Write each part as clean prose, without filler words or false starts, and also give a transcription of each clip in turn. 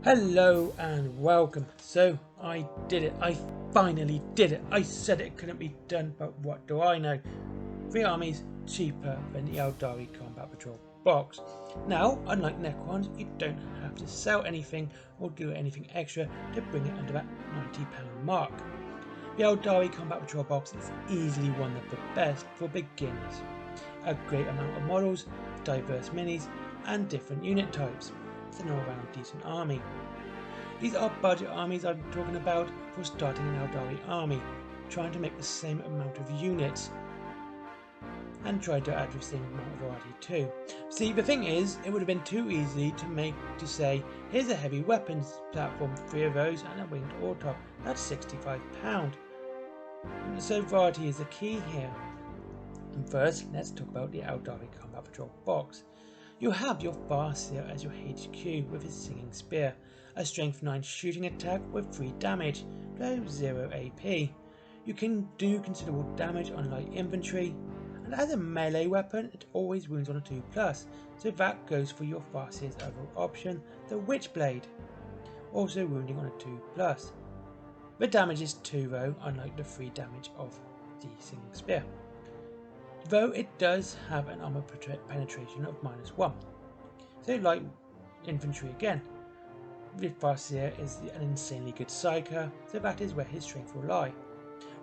Hello and welcome. So I did it. I finally did it. I said it couldn't be done, but what do I know? 3 armies cheaper than the Aeldari Combat Patrol box. Now, unlike Necrons, you don't have to sell anything or do anything extra to bring it under that £90 mark. The Aeldari Combat Patrol box is easily one of the best for beginners. A great amount of models, diverse minis, and different unit types. It's an all-round decent army. These are budget armies I'm talking about for starting an Aeldari army, trying to make the same amount of units and try to add the same amount of variety too. See, the thing is, it would have been too easy to say, here's a heavy weapons platform, 3 of those and a winged auto. That's £65. So variety is the key here. And first, let's talk about the Aeldari Combat Patrol box. You have your Farseer as your HQ with his Singing Spear, a Strength 9 shooting attack with 3 damage, though 0 AP. You can do considerable damage on light infantry, and as a melee weapon it always wounds on a 2+, so that goes for your Farseer's other option, the Witchblade, also wounding on a 2+. The damage is 2 though, unlike the 3 damage of the Singing Spear, though it does have an armor penetration of -1. So light infantry again. With Farseer is an insanely good psyker, so that is where his strength will lie.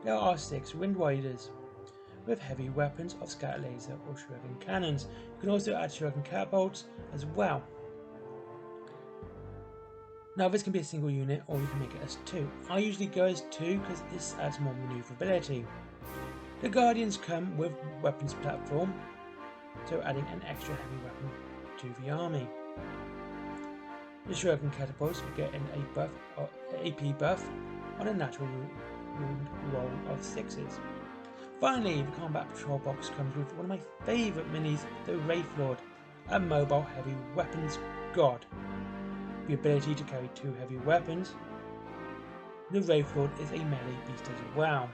There are 6 Wind Riders with heavy weapons of scatter laser or shuriken cannons. You can also add shuriken catapults as well. Now this can be a single unit or you can make it as 2. I usually go as 2 because this adds more maneuverability. The Guardians come with weapons platform, so adding an extra heavy weapon to the army. The shuriken catapults get an AP buff on a natural wound roll of 6s. Finally, the Combat Patrol box comes with one of my favourite minis, the Wraithlord, a mobile heavy weapons god. The ability to carry 2 heavy weapons. The Wraithlord is a melee beast as well.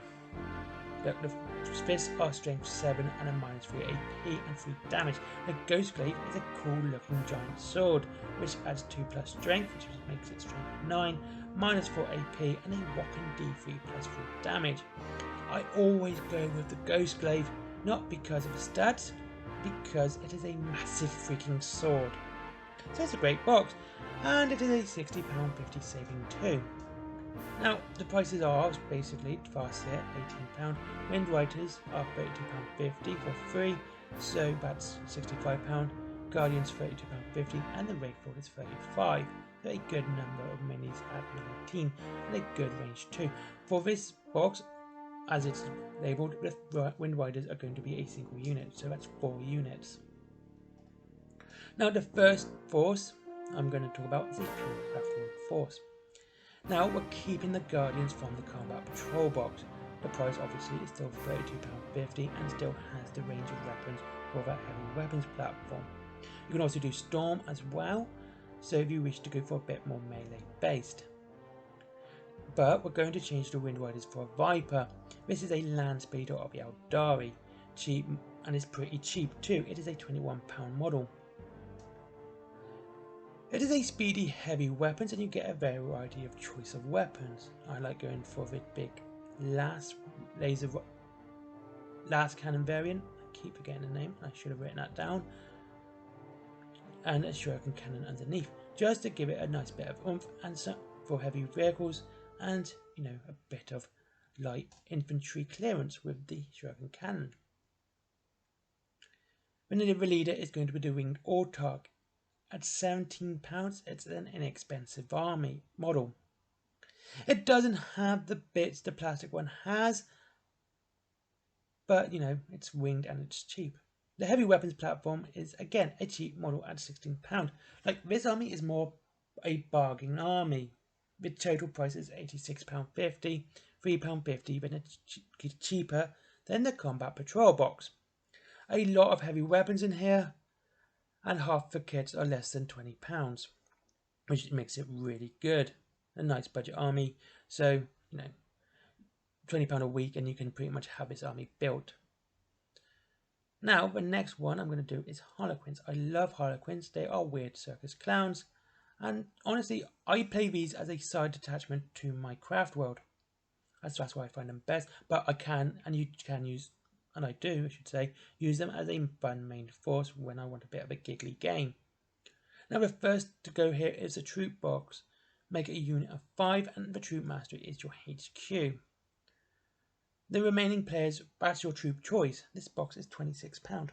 The fists are strength 7 and a -3 AP and 3 damage. The Ghostblade is a cool looking giant sword which adds 2+ strength, which makes it strength 9, -4 AP and a whopping D3 +3 damage. I always go with the Ghostblade, not because of the stats, because it is a massive freaking sword. So it's a great box, and it is a £60.50 saving too. Now, the prices are basically Farseer £18, Wind Riders are £32.50 for free, so that's £65, Guardians £32.50, and the Wraithlord is £35. So a good number of minis at 19, and a good range too. For this box, as it's labelled, the Wind Riders are going to be a single unit, so that's 4 units. Now the first force I'm going to talk about is a pure platform force. Now we're keeping the Guardians from the Combat Patrol box. The price obviously is still £32.50 and still has the range of weapons for that heavy weapons platform. You can also do Storm as well, so if you wish to go for a bit more melee based. But we're going to change the Wind Riders for a Viper. This is a land speeder of the Aeldari, cheap, and it's pretty cheap too. It is a £21 model. It is a speedy heavy weapons and you get a variety of choice of weapons. I like going for the big last cannon variant. I keep forgetting the name, I should have written that down. And a shuriken cannon underneath, just to give it a nice bit of oomph and for heavy vehicles, and a bit of light infantry clearance with the shuriken cannon. The leader is going to be the winged autarch. At £17, it's an inexpensive army model. It doesn't have the bits the plastic one has, but it's winged and it's cheap. The heavy weapons platform is again a cheap model at £16. Like, this army is more a bargain army. The total price is £86.50, £3.50, but it's cheaper than the Combat Patrol box. A lot of heavy weapons in here, and half the kits are less than £20, which makes it really good. A nice budget army, so £20 a week and you can pretty much have this army built. Now the next one I'm going to do is Harlequins. I love Harlequins. They are weird circus clowns. And honestly, I play these as a side attachment to my craft world. That's why I find them best. But I can, and you can use, and I do, I should say, use them as a fun main force when I want a bit of a giggly game. Now the first to go here is a troop box. Make a unit of 5 and the troop master is your HQ. The remaining players, that's your troop choice. This box is £26.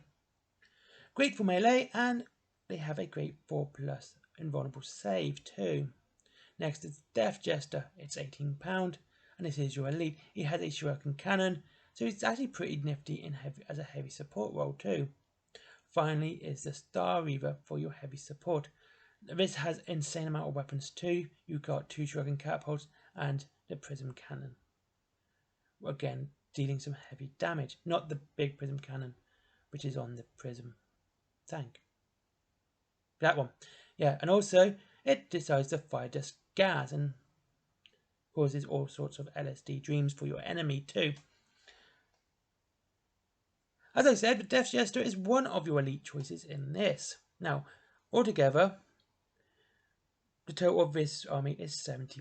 Great for melee, and they have a great 4+ invulnerable save too. Next is Death Jester, it's £18, and this is your elite. He has a shuriken cannon, so it's actually pretty nifty in as a heavy support role too. Finally is the Star Reaver for your heavy support. This has insane amount of weapons too. You've got 2 shuriken catapults and the prism cannon. Again, dealing some heavy damage. Not the big prism cannon, which is on the prism tank. That one. Yeah, and also it decides to fire just gas and causes all sorts of LSD dreams for your enemy too. As I said, the Death Jester is one of your elite choices in this. Now, altogether, the total of this army is £70,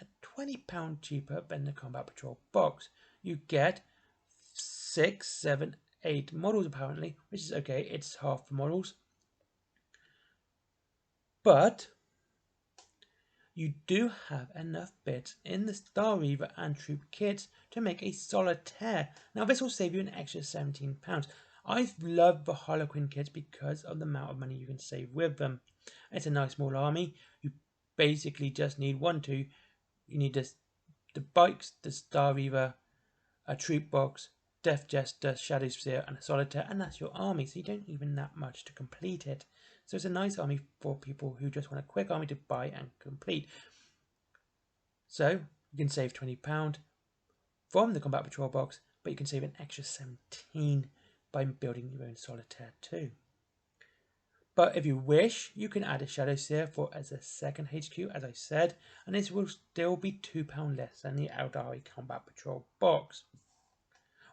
at £20 cheaper than the Combat Patrol box. You get 6, 7, 8 models apparently, which is okay, it's half the models. But you do have enough bits in the Star Reaver and troop kits to make a solitaire. Now this will save you an extra £17. I love the Harlequin kits because of the amount of money you can save with them. It's a nice small army. You basically just need you need the bikes, the Star Reaver, a troop box, Death Jester, Shadow Sphere, and a solitaire, and that's your army, so you don't even that much to complete it. So it's a nice army for people who just want a quick army to buy and complete. So you can save £20 from the Combat Patrol box, but you can save an extra 17 by building your own solitaire too. But if you wish, you can add a Shadow Sphere as a second HQ, as I said, and this will still be £2 less than the Aeldari Combat Patrol box.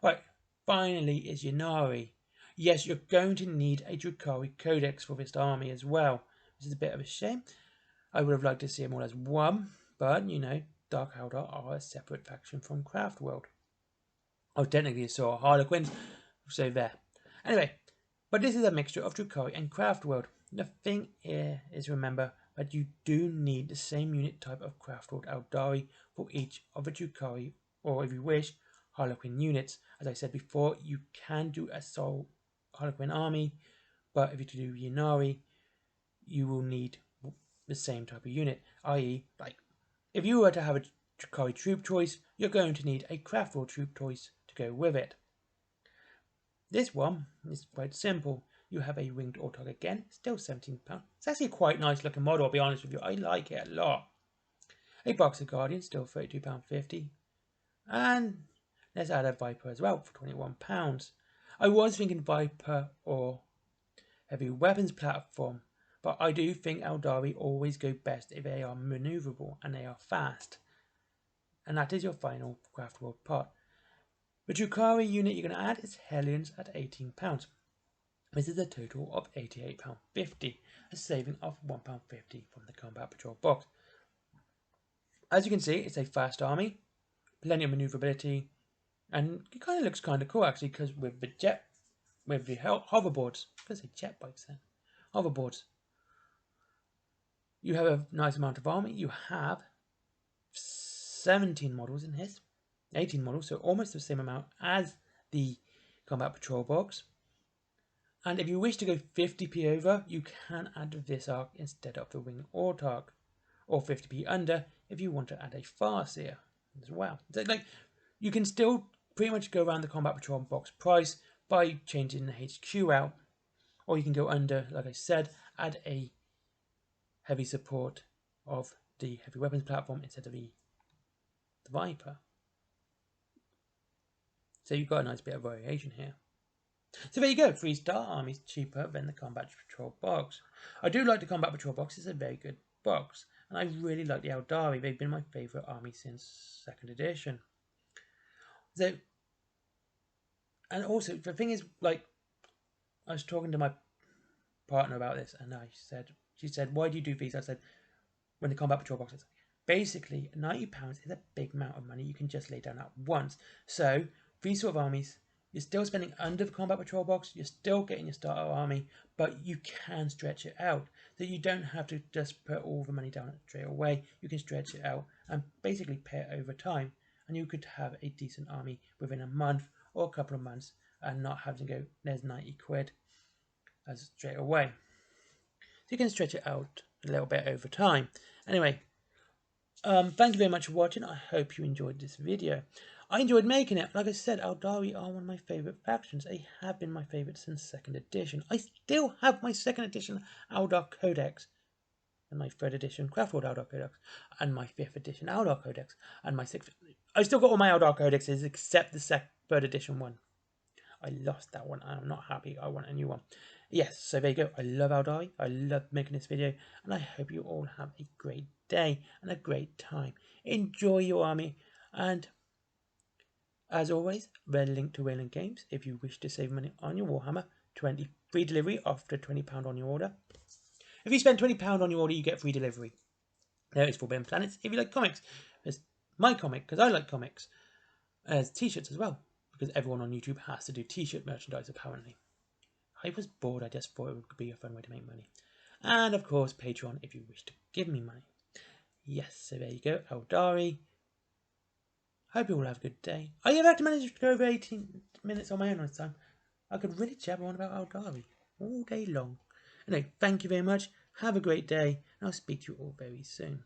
Right, finally is Ynnari. Yes, you're going to need a Drukhari Codex for this army as well, which is a bit of a shame. I would have liked to see them all as one, but you know, Dark Eldar are a separate faction from Craft World. Oh, technically it's saw Harlequins, so there. Anyway, but this is a mixture of Drukhari and Craft World. The thing here is, remember that you do need the same unit type of Craft World Aeldari for each of the Drukhari, or if you wish, Harlequin units. As I said before, you can do a sole Harlequin army, but if you do Ynnari, you will need the same type of unit, i.e., like, if you were to have a Drukhari troop choice, you're going to need a Craft World troop choice to go with it. This one is quite simple. You have a winged Autarch again, still £17. It's actually a quite nice looking model, I'll be honest with you. I like it a lot. A Boxer Guardian, still £32.50. And let's add a Viper as well for £21. I was thinking Viper or Heavy Weapons Platform, but I do think Aeldari always go best if they are maneuverable and they are fast. And that is your final Craft World part. The Drukhari unit you're going to add is Hellions at £18. This is a total of £88.50, a saving of £1.50 from the Combat Patrol box. As you can see, it's a fast army, plenty of maneuverability, and it kind of looks kind of cool actually, because with the hoverboards, I say jet bikes then, hoverboards, you have a nice amount of army. You have 17 models in his, 18 models, so almost the same amount as the Combat Patrol box. And if you wish to go 50p over, you can add this arc instead of the Wing Autarch, or 50p under if you want to add a Farseer as well. So like, you can still pretty much go around the Combat Patrol box price by changing the HQ out, or you can go under, like I said, add a heavy support of the heavy weapons platform instead of the Viper. So you've got a nice bit of variation here. So there you go, 3-star armies cheaper than the Combat Patrol box. I do like the Combat Patrol box, it's a very good box. And I really like the Aeldari, they've been my favourite army since 2nd edition. So, and also, the thing is, like, I was talking to my partner about this, and she said, why do you do these? I said, when the combat patrol boxes. Basically, £90 is a big amount of money you can just lay down at once. So, for these sort of armies, you're still spending under the combat patrol box, you're still getting your starter army, but you can stretch it out. So you don't have to just put all the money down straight away. You can stretch it out and basically pay it over time. And you could have a decent army within a month or a couple of months and not having to go, there's 90 quid as straight away. So you can stretch it out a little bit over time. Anyway, thank you very much for watching. I hope you enjoyed this video. I enjoyed making it. Like I said, Aeldari are one of my favourite factions. They have been my favourite since 2nd edition. I still have my 2nd edition Eldar Codex, and my 3rd edition Craftworld Eldar Codex, and my 5th edition Eldar Codex, and my 6th. I've still got all my Eldar Codexes except the 3rd edition one. I lost that one. I'm not happy. I want a new one. Yes, so there you go. I love Aeldari. I love making this video, and I hope you all have a great day and a great time. Enjoy your army, and as always, the link to Wayland Games if you wish to save money on your Warhammer. 20 free delivery after £20 on your order. If you spend £20 on your order, you get free delivery. There is Forbidden Planets. If you like comics, there's my comic, because I like comics. There's t-shirts as well, because everyone on YouTube has to do t-shirt merchandise apparently. I was bored, I just thought it would be a fun way to make money. And of course, Patreon if you wish to give me money. Yes, so there you go, Aeldari. Hope you all have a good day. I have actually managed to go over 18 minutes on my own this time. I could really jabber on about Aeldari all day long. Anyway, thank you very much. Have a great day, and I'll speak to you all very soon.